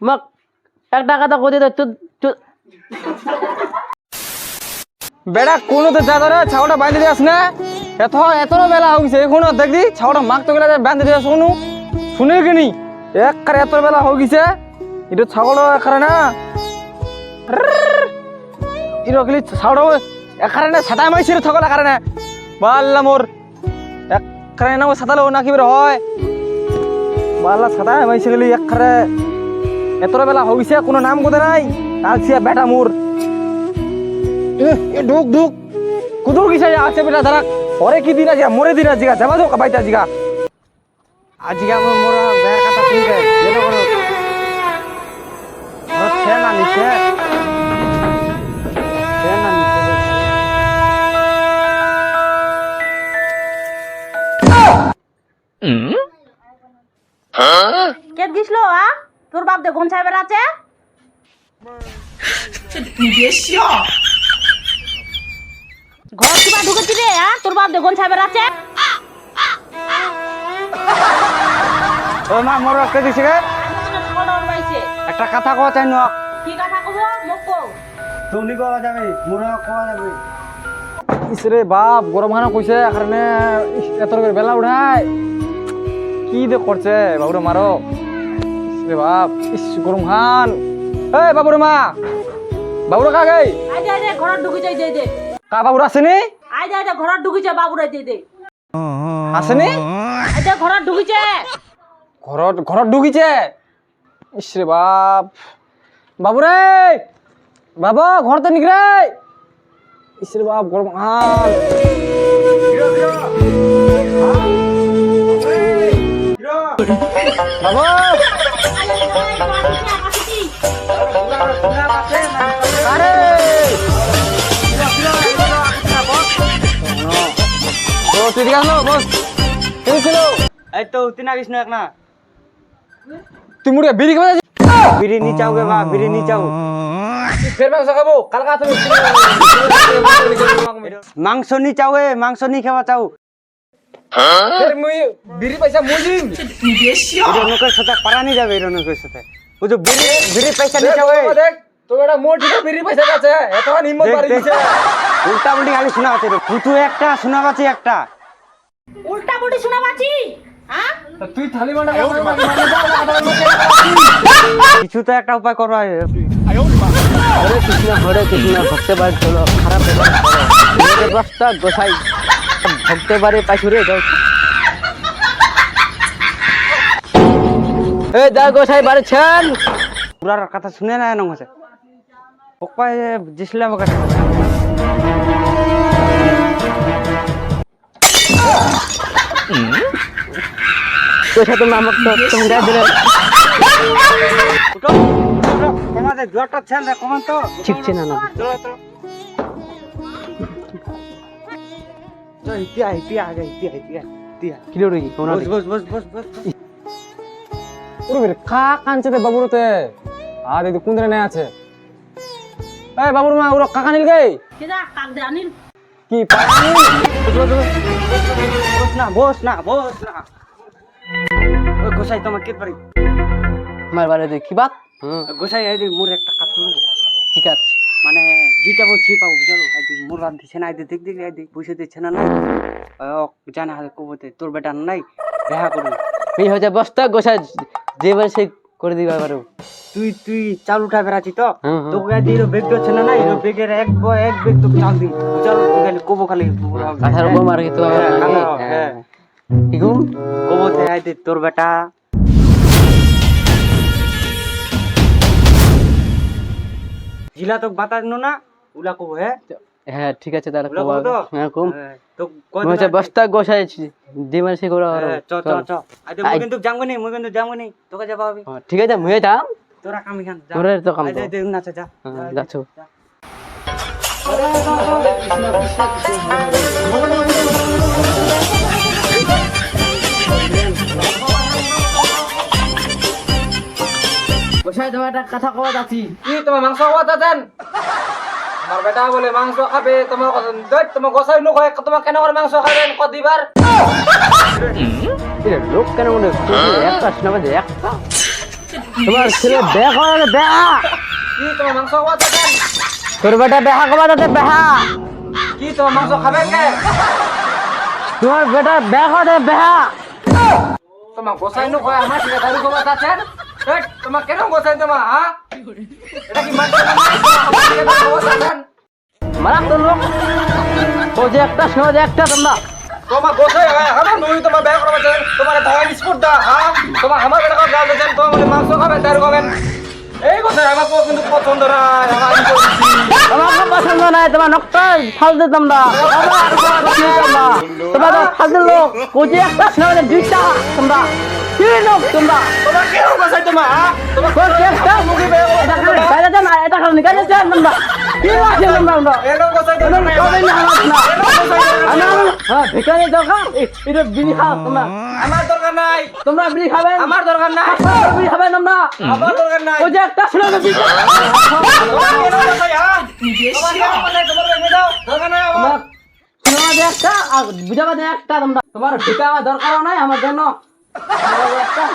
Mock একটা কথা কই দে তুই বেড়া কোনো তো যা ধরে ছাগলটা বাঁধে দিয়াস না এত বেলা হয়েছে এখনো দেখি ছাগলটা মাগ তো গেলে বাঁধে দিয়াস কোনো শুনে কিনি একবারে এত বেলা হয়ে গেছে এটা ছাগল একবারে না এরকলি ছাগল একবারে না ছাটাই মাইছে রে ছাগল একবারে না বাল্লা মোর একবারে না ও ছাতালো না কি বের হয় বাল্লা ছাটাই মাইছে গেলি একবারে এত বেলা হয়ে গেছে কোনো নাম কোথায় নাই আলসিয়া বেটা মোর ঢুক ঢুক কুদুর কিসে আছে বেটা দাঁড়া ওরে কি দিন আছে মরে দিন আছে যাবা তো বাইতা জিগা আজকে আমার মোরা বের কথা শুনতে যেন করো হচ্ছে না নিচে কে গিসল তোর বাপ দেখুন সাহেবের আছে ঘর কিবা ঢুকেছি রে তোর বাপ দেখুন সাহেবের আছে ও মা মোর কে দিছে রে একটা কথা কওয়া চাই না কি কথা কব মোক কও তুমি কওয়া যাবে মোরা কওয়া যাবে ইসরে বাপ গরম খানা কইছে কারণে এত বেলা উঠায় কি দে করছে বাবুরে মারো ইসরে বাপ ইস গরম খান এই বাবুরে মা বাবুরে কা গই আই যা ঘরত ঢুকি যাই দে দে কা বাবুর আসেনি আই যা ঘরত ঢুকি যা বাবুরে দে দে আসেনি আই যা ঘরত ঢুকিছে ঘরত ঢুকিছে ইসরে বাপ বাবুরে বাবা ঘর তো নিকরে ইসরে বাপ গরম খান বাবা আরে বস তুই দিগাস বস তুই ছিল এই তো তিনা কৃষ্ণ এক না তুই মুড়ে বিড়ি খাওয়া বিড়ি নি চাও গে বা বিড়ি নি চাও ফের মাংস খাবো কালকা তুমি মাংস নি চাও এ মাংস নি খাওয়া চাও ফের মুই বিড়ি পয়সা মুজিম রনকের সাথে পারানি যাবে রনকের সাথে ও যে বিড়ি বিড়ি পয়সা নি চাও এ দেখ তো এটা মোর ঠিক বিড়ি পয়সা আছে এত হিম্মত বাড়ি দিছে উল্টা উল্টি খালি শোনা আছে ফুটু একটা শোনা আছে একটা উল্টা বুটি শোনাবাছি হ্যাঁ তুই থালি মানা কিছু তো একটা উপায় করবা হরে কৃষ্ণ ভক্তে বার চলো খারাপ ব্যবহার করো মেরে বস্তা গোসাই ভক্তে বারে পাইছুরে যাও এই দা গোসাই বাড়ছেন পুরার কথা শুনে না এরকম আছে ওপায় জিসলাম কাছে গোসাই তুমি আমাকে তো তুমি দেয় দিলে উঠো কমাতে জোরটা ছেন রে কমান তো ঠিকছে না না চলো চলো চল ইতিয়া আগে ইতিয়া কিলো রে কোনা বস ওরে বেরে কা কানছে তে বাবুরতে আর এই কোন দিনে আছে এই বাবুর মা ওরা কাকা নিল গই কেদা কাক দে আনিল কি পানি বস না ও গোসাই তোমাকে কে পারি আমার বারে দে কি বাত গোসাই আইদি মোর একটা কাজ করব ঠিক আছে মানে জিটা বসি পাবো চলো আইদি মোর রাত দিছে না আইদি দেখ আইদি পয়সা দিছে না ও জানা হাতে কবতে তোর বেটা নাই দেখা করবি এই হচ্ছে বস্তা গোসাই যে বার সে করে দিবা পারো তুই চাল উঠা বেড়াচ্ছি তো হুম, হুম। তোকে আইদি এর বেগ আছে না এর বেগের এক বেগ তো চাল দি চল তুই খালি কবো খালি কাঁথার উপর মার তো হ্যাঁ কি গো কবতে আইদি তোর বেটা জিলা তো বাতাস না উলা কবো হ্যাঁ ঠিক আছে তাহলে উলা কবো তো হ্যাঁ কম তো হচ্ছে বস্তা গোসাই যে বার সে করে চ আইদি মুই কিন্তু যামগো নি তোকে যাবা হবে ঠিক আছে মুয়ে যাম তোরা কামি খান যা তোরে তো কাম আইদি দে না যা যাচ্ছ গোসাই তোমার একটা কথা কওয়া যাচ্ছি কি তোমার মাংস খাওয়া দেন আমার বেটা বলে মাংস খাবে তোমার তোমার গোসাই লোক হয় তোমার কেন করে মাংস খাবেন কদিবার লোক কেন মনে একটা শোনা একটা তোমার ছেলে বেহা করা বেহা কি তোমার মাংস খাওয়া থাকেন? তোর বেটা বেহা কবা যাতে বেহা কি তোমার মাংস খাবেন কে? তোমার বেটা বেহা করা বেহা তোমার গোসাই নো কয় আমার ছেলে দারু খাওয়া থাকেন? এই তোমার কেন গোসাই তোমার হ্যাঁ? এটা কি মারতে না? আমার ছেলে দারু খাওয়া থাকেন? মারাক তোর লোক ও যে একটা শোনো যে একটা তোমরা তোমার গোসাই হয় আমার নই তোমার বেয়া করা বাচ্চা তোমার ধাওয়া স্পোর্ট দা হ্যাঁ তোমার আমার বেটা গাল দেন তোমার মানে মাংস খাবেন দারু খাবেন এই গোসাই আমাকে কিন্তু পছন্দ না আমার আমাকে পছন্দ নাই তোমার নকটাই ফালতু তোমরা তোমরা তো ফালতু লোক ও যে একটা শোনো যে দুইটা তোমরা কি লোক তোমরা তোমার কেন গোসাই তোমার হ্যাঁ তোমার কোন একটা মুখে বাইরে যান এটা খালি নিকালে যান তোমরা কি আছে তোমরা এলো গোসাই তোমার কবে না হ্যাঁ ভিখারি দরকার এটা বিড়ি খাও তোমরা আমার দরকার নাই তোমরা বিড়ি খাবে আমার দরকার নাই বিড়ি খাবে তোমরা আমার দরকার নাই ও যে একটা শোনো যে দুইটা তোমার কেন গোসাই হ্যাঁ তোমার কেন গোসাই তোমার রেখে দাও দরকার নাই আমার তোমার যে একটা আর বুঝাবা যে একটা তোমরা তোমার ভিটা দরকার নাই আমার জন্য একটা